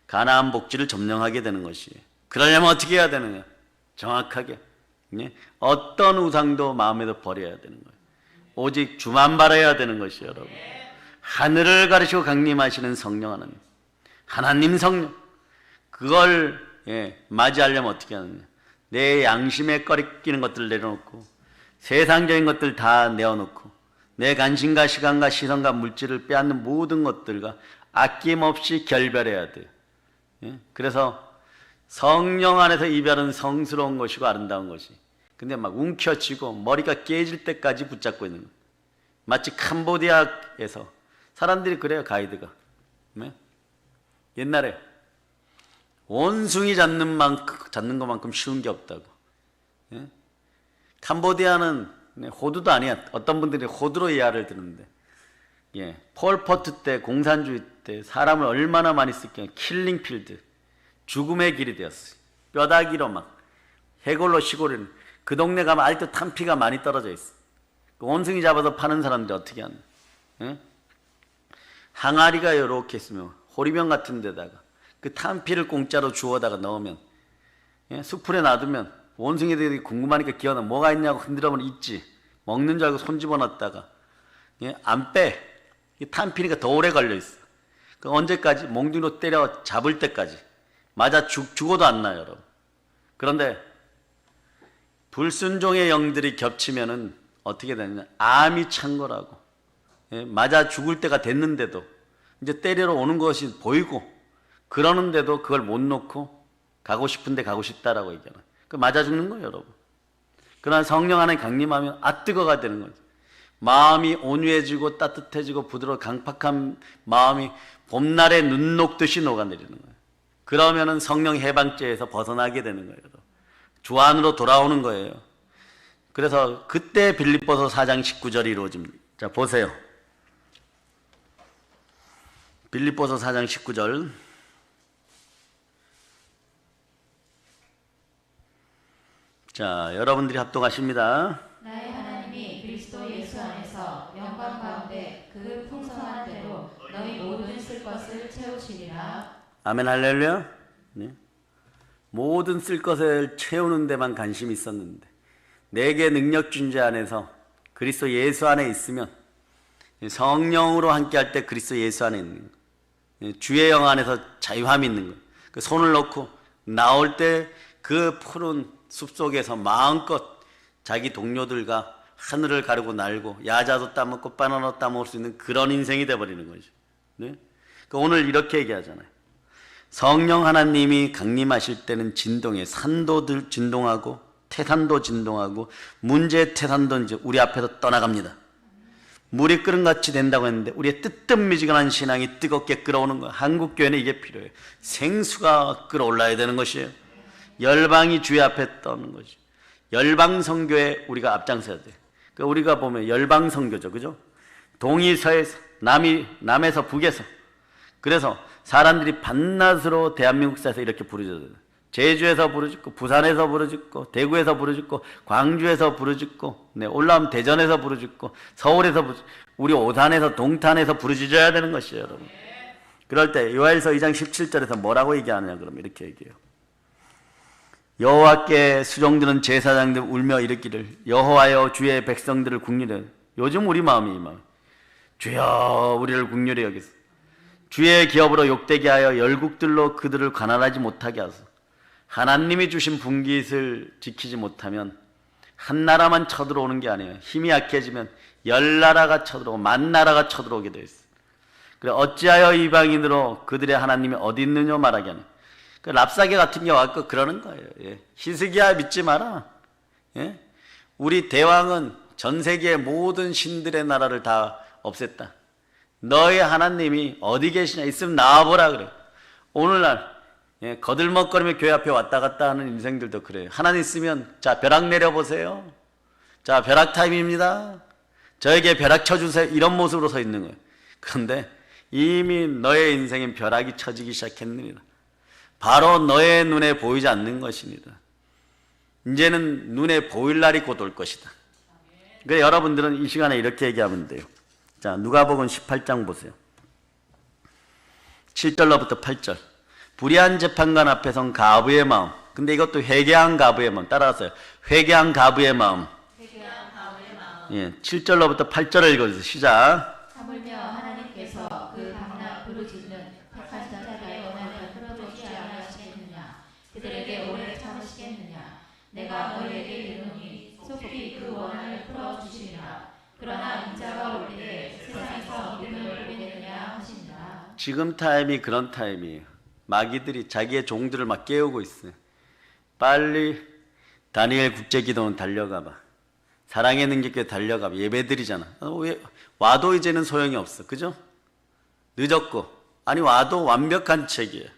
가나안 복지를 점령하게 되는 것이에요. 그러려면 어떻게 해야 되느냐? 정확하게 어떤 우상도 마음에도 버려야 되는 거예요. 오직 주만 바라야 되는 것이에요. 여러분, 하늘을 가르치고 강림하시는 성령 하나님 성령, 그걸 맞이하려면 어떻게 하느냐? 내 양심에 꺼리끼는 것들을 내려놓고 세상적인 것들 다 내어놓고 내 관심과 시간과 시선과 물질을 빼앗는 모든 것들과 아낌없이 결별해야 돼요. 그래서 성령 안에서 이별은 성스러운 것이고 아름다운 것이, 근데 막 움켜쥐고 머리가 깨질 때까지 붙잡고 있는 거예요. 마치 캄보디아에서 사람들이 그래요. 가이드가 옛날에 원숭이 잡는 것만큼 쉬운 게 없다고. 캄보디아는 호두도 아니야. 어떤 분들이 호두로 예화를 드는데, 폴포트 때, 공산주의 때 사람을 얼마나 많이 쓸게요. 킬링필드, 죽음의 길이 되었어요. 뼈다귀로 막 해골로 시골에는 그 동네 가면 아직도 탄피가 많이 떨어져 있어. 그 원숭이 잡아서 파는 사람들이 어떻게 하냐? 항아리가 이렇게 있으면 호리병 같은 데다가 그 탄피를 공짜로 주워다가 넣으면 숲풀에 놔두면 원숭이들이 궁금하니까 기어나 뭐가 있냐고 흔들어보면 있지. 먹는 줄 알고 손 집어넣었다가 안 빼. 탄피니까 더 오래 걸려 있어. 그 언제까지? 몽둥이로 때려 잡을 때까지. 맞아 죽어도 안 나요, 여러분. 그런데 불순종의 영들이 겹치면은 어떻게 되느냐? 암이 찬 거라고. 맞아 죽을 때가 됐는데도 이제 때리러 오는 것이 보이고 그러는데도 그걸 못 놓고 가고 싶은데 가고 싶다라고 얘기하는. 그 맞아 죽는 거예요, 여러분. 그러나 성령 안에 강림하면 뜨거가 되는 거죠. 마음이 온유해지고 따뜻해지고 부드러워 강팍한 마음이 봄날에 눈 녹듯이 녹아내리는 거예요. 그러면은 성령 해방죄에서 벗어나게 되는 거예요. 주 안으로 돌아오는 거예요. 그래서 그때 빌립보서 4장 19절이 이루어집니다. 자, 보세요. 빌립보서 4장 19절. 자, 여러분들이 합독하십니다. 나의 하나님이 그리스도 예수 안에서 영광 가운데 그 풍성한 대로 너희 모든 쓸 것을 채우시리라. 아멘 할렐루야. 모든 쓸 것을 채우는 데만 관심이 있었는데 내게 능력 준 자 안에서 그리스도 예수 안에 있으면 성령으로 함께 할 때 그리스도 예수 안에 있는 거예요. 주의 영 안에서 자유함이 있는 거예요. 그 손을 놓고 나올 때 그 푸른 숲속에서 마음껏 자기 동료들과 하늘을 가르고 날고 야자도 따먹고 바나나도 따먹을 수 있는 그런 인생이 돼버리는 거죠. 그러니까 오늘 이렇게 얘기하잖아요. 성령 하나님이 강림하실 때는 진동해. 산도들 진동하고 태산도 진동하고 문제 태산도 이제 우리 앞에서 떠나갑니다. 물이 끓음같이 된다고 했는데 우리의 뜨뜻미지근한 신앙이 뜨겁게 끓어오는 거. 한국교회는 이게 필요해요. 생수가 끓어올라야 되는 것이에요. 열방이 주의 앞에 떠오는 거죠. 열방 선교에 우리가 앞장서야 돼요. 그러니까 우리가 보면 열방 선교죠, 그죠? 동이 서에서, 남에서 북에서. 그래서 사람들이 밤낮으로 대한민국 사에서 이렇게 부르짖어요. 제주에서 부르짖고, 부산에서 부르짖고, 대구에서 부르짖고, 광주에서 부르짖고, 네, 올라오면 대전에서 부르짖고, 서울에서 부르짖고, 우리 오산에서 동탄에서 부르짖어야 되는 것이에요, 여러분. 그럴 때 요엘서 2장 17절에서 뭐라고 얘기하느냐 그러면 이렇게 얘기해요. 여호와께 수종드는 제사장들 울며 이르기를 여호와여 주의 백성들을 국률해. 요즘 우리 마음이 이 마음. 주여 우리를 국률히 여기소. 주의 기업으로 욕되게 하여 열국들로 그들을 가난하지 못하게 하소. 하나님이 주신 분깃을 지키지 못하면 한 나라만 쳐들어오는 게 아니에요. 힘이 약해지면 10나라가 쳐들어오고 10,000나라가 쳐들어오게 되어 있어요. 그래 어찌하여 이방인으로 그들의 하나님이 어디 있느냐 말하게 하냐. 그 랍사게 같은 게 와서 그러는 거예요. 예. 히스기야 믿지 마라. 예? 우리 대왕은 전 세계의 모든 신들의 나라를 다 없앴다. 너의 하나님이 어디 계시냐 있으면 나와보라 그래. 오늘날 예, 거들먹거리며 교회 앞에 왔다 갔다 하는 인생들도 그래요. 하나님 있으면 자 벼락 내려보세요. 자 벼락 타임입니다. 저에게 벼락 쳐주세요. 이런 모습으로 서 있는 거예요. 그런데 이미 너의 인생엔 벼락이 쳐지기 시작했느니라. 바로 너의 눈에 보이지 않는 것입니다. 이제는 눈에 보일 날이 곧 올 것이다. 그러니까 여러분들은 이 시간에 이렇게 얘기하면 돼요. 자, 누가복음 18장 보세요. 7절로부터 8절. 불의한 재판관 앞에 선 가부의 마음. 근데 이것도 회개한 가부의 마음. 따라가세요. 회개한 가부의 마음. 예, 7절로부터 8절을 읽어주세요. 시작. 하물며 하나님께서 그 밤낮 부르짖는 택한 자들의 원한을 풀어주지 아니하시겠느냐. 그들에게 오래 참으시겠느냐. 내가 너희에게 이르노니 속히 그 원한을 풀어주시리라. 그러나 인자가 올 때에 세상에서 믿음을 보이느냐 하신다. 지금 타임이 그런 타임이에요. 마귀들이 자기의 종들을 막 깨우고 있어요. 빨리 다니엘 국제기도는 달려가봐. 사랑의 능력교회 달려가봐. 예배드리잖아. 왜 와도 이제는 소용이 없어. 그죠? 늦었고 아니 와도 완벽한 책이에요.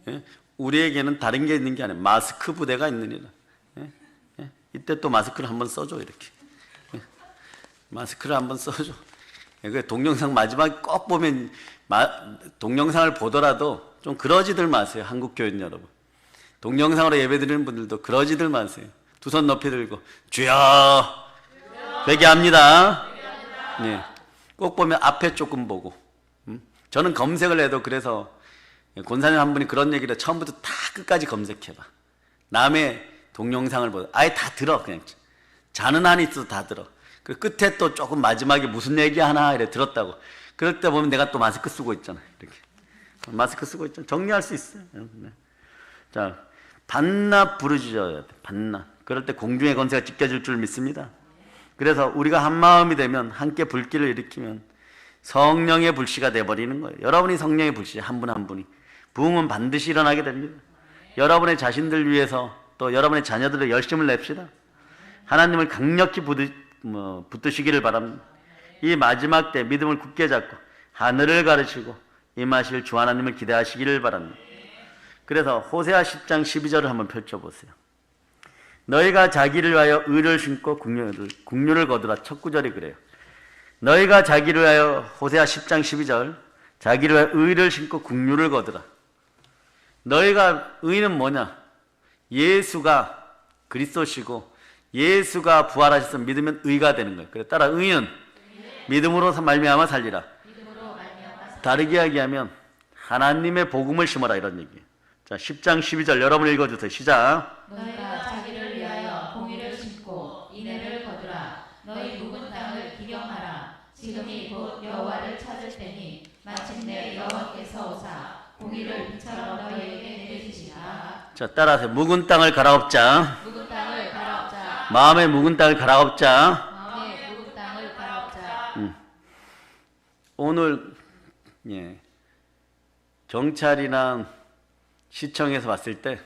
예? 우리에게는 다른 게 있는 게 아니에요. 마스크 부대가 있느니라. 예? 예? 이때 또 마스크를 한번 써줘 이렇게. 예? 마스크를 한번 써줘. 예, 그 동영상 마지막에 꼭 보면 동영상을 보더라도 좀 그러지들 마세요. 한국교인 여러분. 동영상으로 예배드리는 분들도 그러지들 마세요. 두 손 높이 들고 주여 회개합니다. 네. 꼭 보면 앞에 조금 보고. 저는 검색을 해도 그래서 권사님 한 분이 그런 얘기를 처음부터 다 끝까지 검색해봐. 남의 동영상을 보다 아예 다 들어. 그냥 자는 한이 있어도 다 들어. 그 끝에 또 조금 마지막에 무슨 얘기 하나 이래 들었다고. 그럴 때 보면 내가 또 마스크 쓰고 있잖아. 이렇게 마스크 쓰고 있잖아. 정리할 수 있어요. 네. 자, 밤낮 부르짖어야 돼. 밤낮. 그럴 때 공중의 권세가 찢겨질 줄 믿습니다. 그래서 우리가 한 마음이 되면 함께 불길을 일으키면 성령의 불씨가 돼버리는 거예요. 여러분이 성령의 불씨 한 분 한 분이 부흥은 반드시 일어나게 됩니다. 여러분의 자신들 위해서 또 여러분의 자녀들의 열심을 냅시다. 하나님을 강력히 붙드시기를 바랍니다. 이 마지막 때 믿음을 굳게 잡고 하늘을 가르치고 임하실 주 하나님을 기대하시기를 바랍니다. 그래서 호세아 10장 12절을 한번 펼쳐보세요. 너희가 자기를 위하여 의를 심고 국류를 거두라. 첫 구절이 그래요. 너희가 자기를 위하여 호세아 10장 12절 자기를 위하여 의를 심고 국류를 거두라. 너희가 의는 뭐냐? 예수가 그리스도시고 예수가 부활하셔서 믿으면 의가 되는 거예요. 그래 따라 의는 믿음으로 말미암아 살리라. 다르게 이야기하면 하나님의 복음을 심어라 이런 얘기예요. 자, 10장 12절 여러분 읽어주세요. 시작. 너희가 자기를 위하여 공의를 심고 인애를 거두라. 너희 묵은 땅을 기경하라. 지금이 곧 여호와를 찾을 때니 마침내 여호와께서 오사 공의를 비처럼 너희에게 내려주시라. 자, 따라하세요. 묵은 땅을 갈아엎자. 묵은 땅을 갈아엎자. 마음의 묵은 땅을 갈아엎자. 마음의 묵은 땅을 갈아엎자. 오늘 경찰이나 시청에서 봤을 때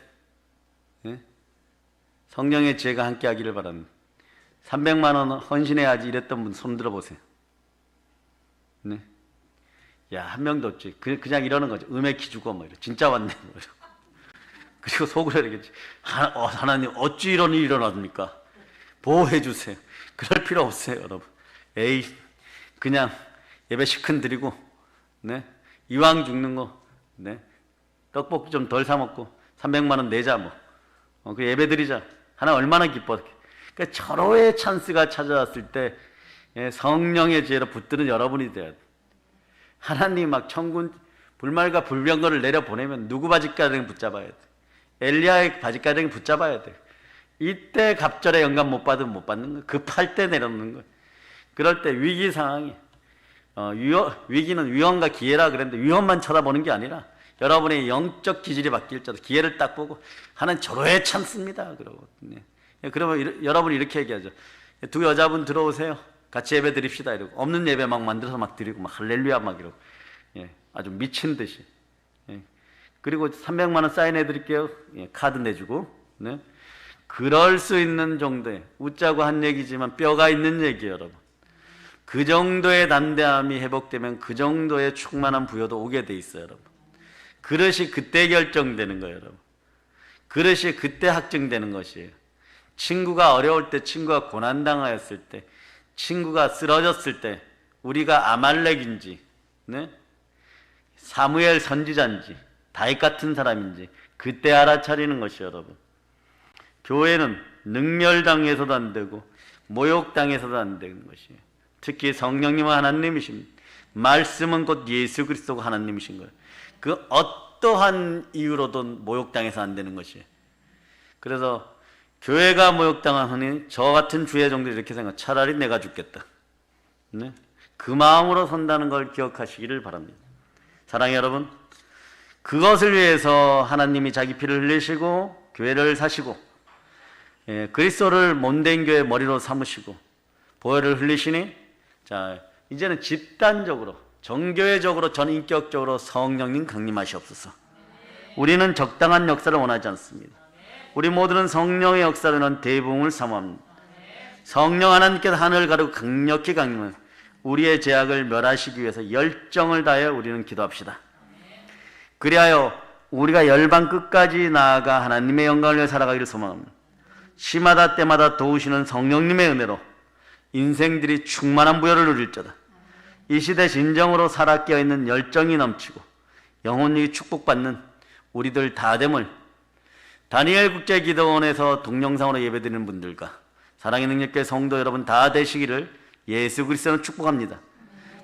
성령의 지혜가 함께 하기를 바랍니다. 300만 원 헌신해야지 이랬던 분 손 들어보세요. 네. 야, 한 명도 없지. 그냥 이러는 거죠. 음에 기주고 뭐 이러. 진짜 왔네. 뭐 이러고. 그리고 속으로 이러겠지. 하나님 어찌 이런 일이 일어납니까? 보호해 주세요. 그럴 필요 없어요, 여러분. 에이, 그냥 예배 시큰 드리고, 네, 이왕 죽는 거, 네, 떡볶이 좀 덜 사 먹고 300만 원 내자 뭐, 그 예배 드리자. 하나 얼마나 기뻐. 그러니까 절호의 찬스가 찾아왔을 때 성령의 지혜로 붙드는 여러분이 돼야 돼. 하나님 막 천군 불말과 불병거를 내려 보내면 누구 바지가랑이 붙잡아야 돼. 엘리야의 바지가랑이 붙잡아야 돼. 이때 갑절의 영감 못 받으면 못 받는 거야. 급할 때 내려놓는 거야. 그럴 때 위기 상황이 위기는 위험과 기회라 그랬는데 위험만 쳐다보는 게 아니라 여러분의 영적 기질이 바뀔 때도 기회를 딱 보고 하는 절호의 찬스입니다. 그러고 그러면 여러분이 이렇게 얘기하죠. 두 여자분 들어오세요. 같이 예배 드립시다. 이러고 없는 예배 막 만들어서 막 드리고 막 할렐루야 막 이러고 아주 미친 듯이. 그리고 300만 원 사인해 드릴게요. 카드 내주고. 네. 그럴 수 있는 정도의 웃자고 한 얘기지만 뼈가 있는 얘기예요, 여러분. 그 정도의 담대함이 회복되면 그 정도의 충만한 부여도 오게 돼 있어요, 여러분. 그릇이 그때 결정되는 거예요, 여러분. 그릇이 그때 확정되는 것이에요. 친구가 어려울 때, 친구가 고난당하였을 때, 친구가 쓰러졌을 때 우리가 아말렉인지, 네? 사무엘 선지자인지 다윗 같은 사람인지 그때 알아차리는 것이요, 여러분. 교회는 능멸당해서도 안 되고 모욕당해서도 안 되는 것이에요. 특히 성령님은 하나님이십니다. 말씀은 곧 예수 그리스도가 하나님이신 거예요. 그 어떠한 이유로도 모욕당해서 안 되는 것이에요. 그래서 교회가 모욕당하니 저 같은 주의 종들이 이렇게 생각, 차라리 내가 죽겠다. 네? 그 마음으로 선다는 걸 기억하시기를 바랍니다. 사랑하는 여러분, 그것을 위해서 하나님이 자기 피를 흘리시고 교회를 사시고 그리스도를 몸된 교회 머리로 삼으시고 보혈을 흘리시니 자 이제는 집단적으로 정교회적으로 전인격적으로 성령님 강림하시옵소서. 우리는 적당한 역사를 원하지 않습니다. 우리 모두는 성령의 역사로는 대부흥을 사모합니다. 성령 하나님께서 하늘을 가르고 강력히 강림하는 우리의 죄악을 멸하시기 위해서 열정을 다하여 우리는 기도합시다. 그리하여 우리가 열방 끝까지 나아가 하나님의 영광을 위해 살아가기를 소망합니다. 시마다 때마다 도우시는 성령님의 은혜로 인생들이 충만한 부여를 누릴지어다. 이 시대 진정으로 살아 깨어있는 열정이 넘치고 영혼이 축복받는 우리들 다됨을 다니엘 국제기도원에서 동영상으로 예배드리는 분들과 사랑의 능력교회 성도 여러분 다 되시기를 예수 그리스도는 축복합니다.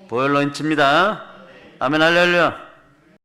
보혈로 인칩니다. 아멘 할렐루야.